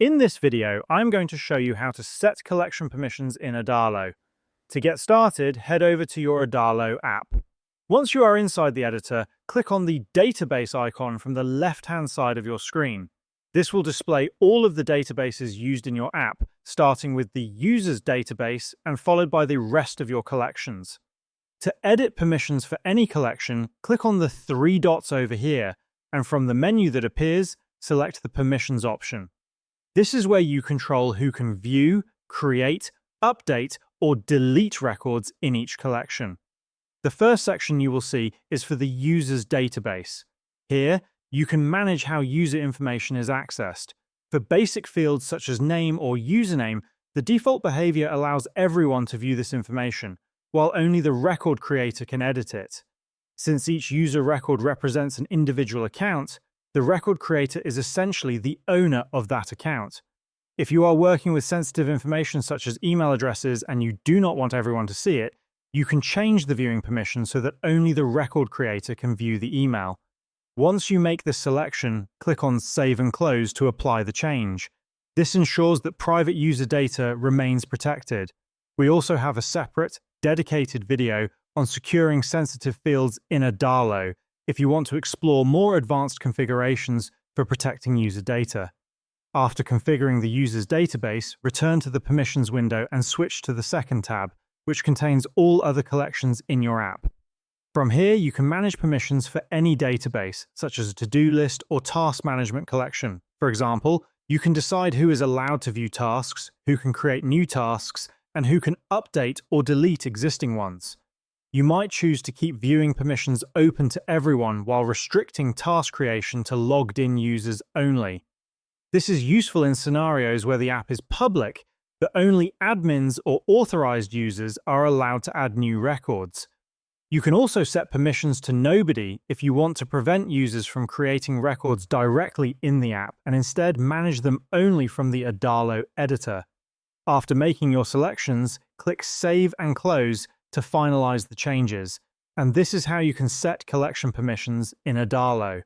In this video, I'm going to show you how to set collection permissions in Adalo. To get started, head over to your Adalo app. Once you are inside the editor, click on the database icon from the left-hand side of your screen. This will display all of the databases used in your app, starting with the user's database and followed by the rest of your collections. To edit permissions for any collection, click on the three dots over here, and from the menu that appears, select the Permissions option. This is where you control who can view, create, update, or delete records in each collection. The first section you will see is for the user's database. Here, you can manage how user information is accessed. For basic fields such as name or username, the default behavior allows everyone to view this information, while only the record creator can edit it. Since each user record represents an individual account, the record creator is essentially the owner of that account. If you are working with sensitive information such as email addresses and you do not want everyone to see it, you can change the viewing permission so that only the record creator can view the email. Once you make this selection, click on Save and Close to apply the change. This ensures that private user data remains protected. We also have a separate, dedicated video on securing sensitive fields in Adalo if you want to explore more advanced configurations for protecting user data. After configuring the user's database, return to the Permissions window and switch to the second tab, which contains all other collections in your app. From here, you can manage permissions for any database, such as a to-do list or task management collection. For example, you can decide who is allowed to view tasks, who can create new tasks, and who can update or delete existing ones. You might choose to keep viewing permissions open to everyone while restricting task creation to logged-in users only. This is useful in scenarios where the app is public, but only admins or authorized users are allowed to add new records. You can also set permissions to nobody if you want to prevent users from creating records directly in the app and instead manage them only from the Adalo editor. After making your selections, click Save and Close to finalize the changes, and this is how you can set collection permissions in Adalo.